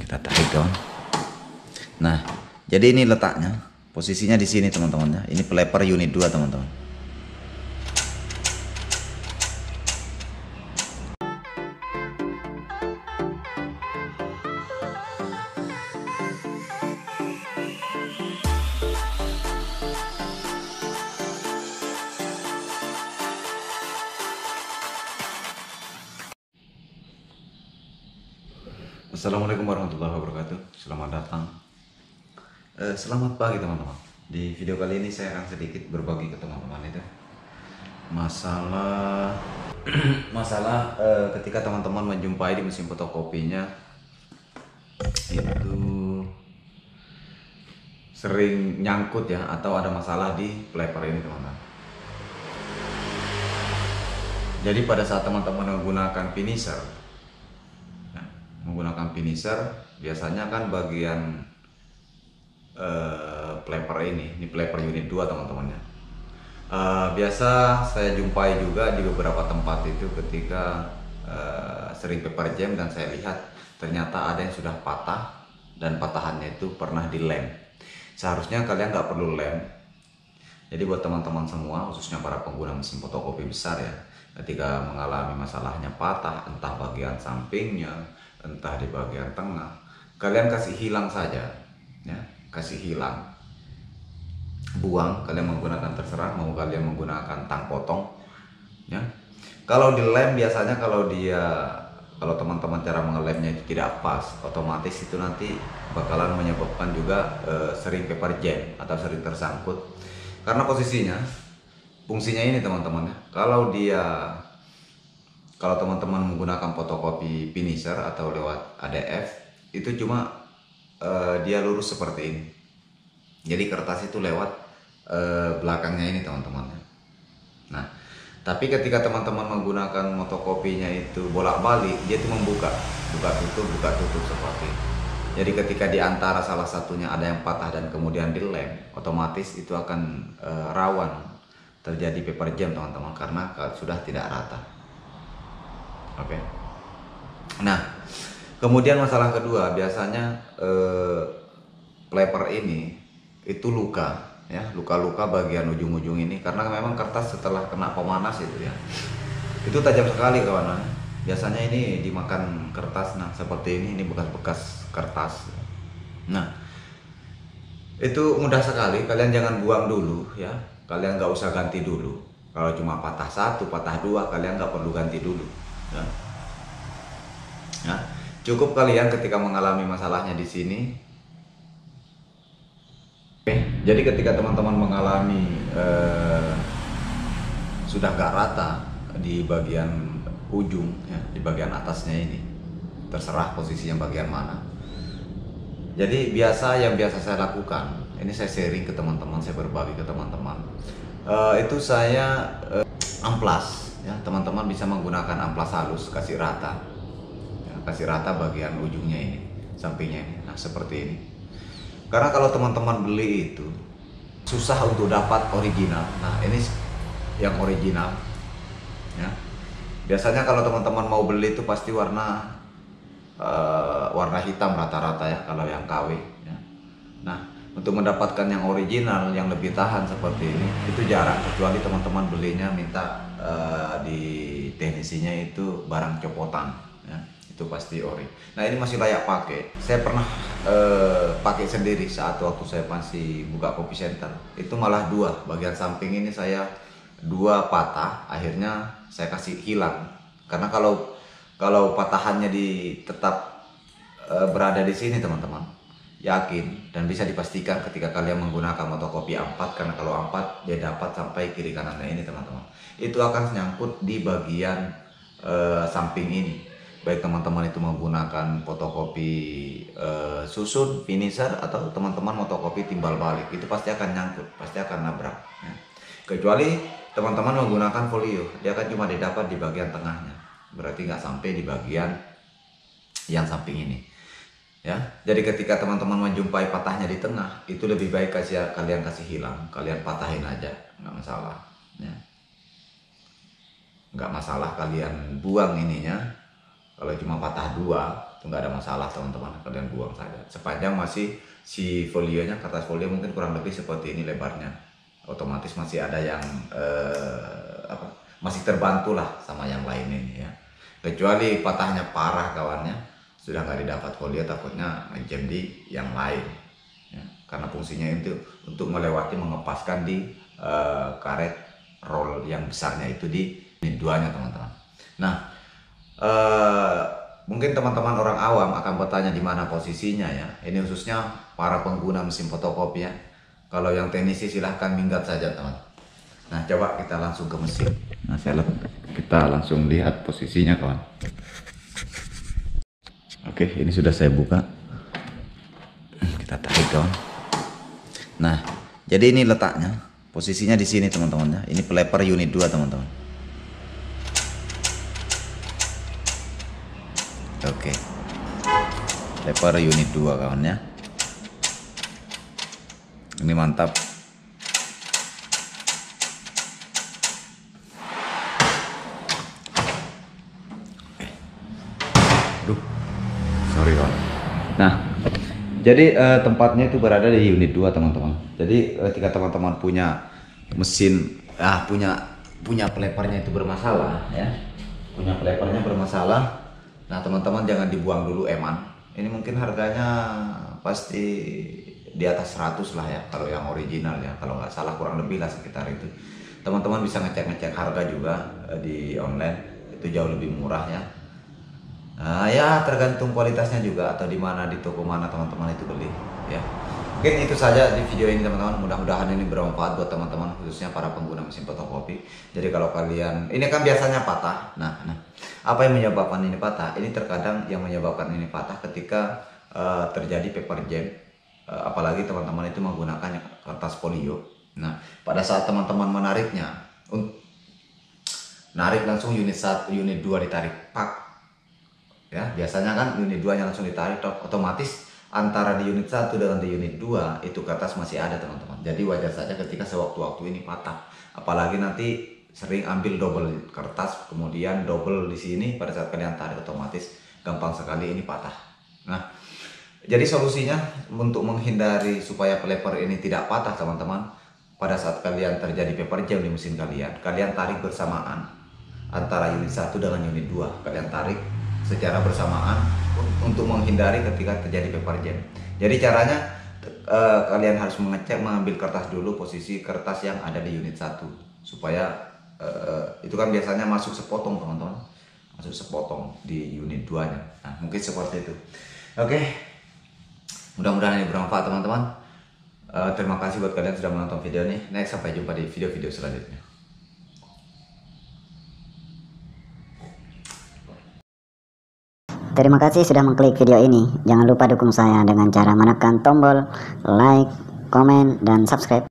kita tarik kawan. Nah, jadi ini letaknya, posisinya di sini teman-teman ya. Ini peleper unit 2 teman-teman. Assalamualaikum warahmatullahi wabarakatuh. Selamat datang. Selamat pagi teman-teman. Di video kali ini saya akan sedikit berbagi ke teman-teman itu masalah ketika teman-teman menjumpai di mesin fotokopinya itu sering nyangkut ya, atau ada masalah di peleper ini teman-teman. Jadi pada saat teman-teman menggunakan finisher, biasanya kan bagian peleper ini peleper unit 2 teman-teman ya. Biasa saya jumpai juga di beberapa tempat itu ketika sering paper jam, dan saya lihat ternyata ada yang sudah patah dan patahannya itu pernah dilem. Seharusnya kalian nggak perlu lem. Jadi buat teman-teman semua, khususnya para pengguna mesin fotokopi besar ya, ketika mengalami masalahnya patah, entah bagian sampingnya, entah di bagian tengah, kalian kasih hilang saja ya, kasih hilang, buang. Kalian menggunakan terserah, mau kalian menggunakan tang potong ya. Kalau dilem biasanya kalau teman-teman cara mengelemnya itu tidak pas, otomatis itu nanti bakalan menyebabkan juga sering paper jam atau sering tersangkut. Karena fungsinya ini teman-teman ya. Kalau teman-teman menggunakan fotokopi finisher atau lewat ADF, itu cuma dia lurus seperti ini. Jadi kertas itu lewat belakangnya ini teman-teman. Nah, tapi ketika teman-teman menggunakan fotokopinya itu bolak-balik, dia itu buka tutup seperti ini. Jadi ketika di antara salah satunya ada yang patah dan kemudian dilem, otomatis itu akan rawan terjadi paper jam teman-teman, karena sudah tidak rata. Oke. Nah, kemudian masalah kedua, biasanya peleper ini itu luka ya, luka-luka bagian ujung-ujung ini, karena memang kertas setelah kena pemanas itu ya, itu tajam sekali kawan. Biasanya ini dimakan kertas. Nah seperti ini bekas-bekas kertas. Nah itu mudah sekali, kalian jangan buang dulu ya, kalian nggak usah ganti dulu. Kalau cuma patah 1, patah 2, kalian nggak perlu ganti dulu ya. Nah, cukup kalian ketika mengalami masalahnya di sini. Oke, jadi ketika teman-teman mengalami sudah gak rata di bagian ujung ya, di bagian atasnya ini, terserah posisinya bagian mana. Jadi yang biasa saya lakukan, ini saya sharing ke teman-teman, saya berbagi ke teman-teman, itu saya amplas ya. Teman-teman bisa menggunakan amplas halus, kasih rata ya, kasih rata bagian ujungnya ini, sampingnya ini. Nah seperti ini. Karena kalau teman-teman beli itu susah untuk dapat original. Nah ini yang original ya. Biasanya kalau teman-teman mau beli itu pasti warna hitam rata-rata ya, kalau yang KW ya. Nah untuk mendapatkan yang original yang lebih tahan seperti ini itu jarang, kecuali teman-teman belinya minta di teknisinya itu barang copotan ya, itu pasti ori. Nah ini masih layak pakai. Saya pernah pakai sendiri saat waktu saya masih buka kopi center, itu malah 2 bagian samping ini saya 2 patah, akhirnya saya kasih hilang. Karena kalau patahannya tetap berada di sini teman-teman, yakin dan bisa dipastikan ketika kalian menggunakan fotokopi A4, karena kalau A4 dia dapat sampai kiri kanannya ini teman-teman, itu akan nyangkut di bagian samping ini. Baik teman-teman itu menggunakan fotokopi susun, finisher, atau teman-teman fotokopi timbal balik, itu pasti akan nyangkut, pasti akan nabrak ya. Kecuali teman-teman menggunakan folio, dia akan cuma didapat di bagian tengahnya, berarti nggak sampai di bagian yang samping ini ya. Jadi ketika teman-teman menjumpai patahnya di tengah, itu lebih baik kalian kasih hilang, kalian patahin aja, nggak masalah ya. Nggak masalah kalian buang ininya. Kalau cuma patah 2 itu nggak ada masalah teman-teman, kalian buang saja sepanjang masih si folionya, kertas folio mungkin kurang lebih seperti ini lebarnya, otomatis masih ada yang masih terbantu lah sama yang lain ini ya. Kecuali patahnya parah kawannya, sudah nggak didapat folio, takutnya ngejam di yang lain ya. Karena fungsinya itu untuk melewati, mengepaskan di karet roll yang besarnya itu di unit 2-nya teman-teman. Nah, mungkin teman-teman orang awam akan bertanya di mana posisinya ya. Ini khususnya para pengguna mesin fotokopi ya. Kalau yang teknisi silahkan minggat saja teman. Nah, coba kita langsung ke mesin. Nah, kita langsung lihat posisinya kawan. Oke, ini sudah saya buka. Kita tarik kawan. Nah, jadi ini letaknya. Posisinya di sini teman-teman ya. Ini peleper unit 2 teman-teman. Oke, leper unit 2 kawan ya. Ini mantap. Aduh, sorry kawan. Nah, jadi tempatnya itu berada di unit 2 teman-teman. Jadi ketika teman-teman punya mesin, punya pelepernya itu bermasalah ya, punya pelepernya bermasalah. Nah teman-teman jangan dibuang dulu eman. Ini mungkin harganya pasti di atas 100 lah ya kalau yang original ya, kalau nggak salah kurang lebih lah sekitar itu. Teman-teman bisa ngecek harga juga di online, itu jauh lebih murah ya. Nah, ya tergantung kualitasnya juga, atau di mana, di toko mana teman-teman itu beli ya. Mungkin itu saja di video ini teman-teman, mudah-mudahan ini bermanfaat buat teman-teman khususnya para pengguna mesin fotokopi. Jadi kalau kalian, ini kan biasanya patah. Nah, apa yang menyebabkan ini patah? Ini terkadang yang menyebabkan ini patah ketika terjadi paper jam, apalagi teman-teman itu menggunakan kertas folio. Nah, pada saat teman-teman menariknya, narik langsung unit 1, unit 2 ditarik pak. Ya, biasanya kan unit 2-nya langsung ditarik, otomatis antara di unit 1 dengan di unit 2 itu kertas masih ada teman-teman. Jadi wajar saja ketika sewaktu-waktu ini patah. Apalagi nanti sering ambil double kertas, kemudian double di sini, pada saat kalian tarik otomatis gampang sekali ini patah. Nah, jadi solusinya untuk menghindari supaya peleper ini tidak patah teman-teman, pada saat kalian terjadi paper jam di mesin kalian tarik bersamaan antara unit 1 dengan unit 2. Kalian tarik secara bersamaan untuk menghindari ketika terjadi paper jam. Jadi caranya kalian harus mengambil kertas dulu, posisi kertas yang ada di unit 1 supaya itu kan biasanya masuk sepotong teman-teman, masuk sepotong di unit 2-nya. Nah, mungkin seperti itu. Oke, mudah-mudahan ini bermanfaat teman-teman. Terima kasih buat kalian sudah menonton video ini. Next, sampai jumpa di video-video selanjutnya. Terima kasih sudah mengklik video ini. Jangan lupa dukung saya dengan cara menekan tombol like, komen, dan subscribe.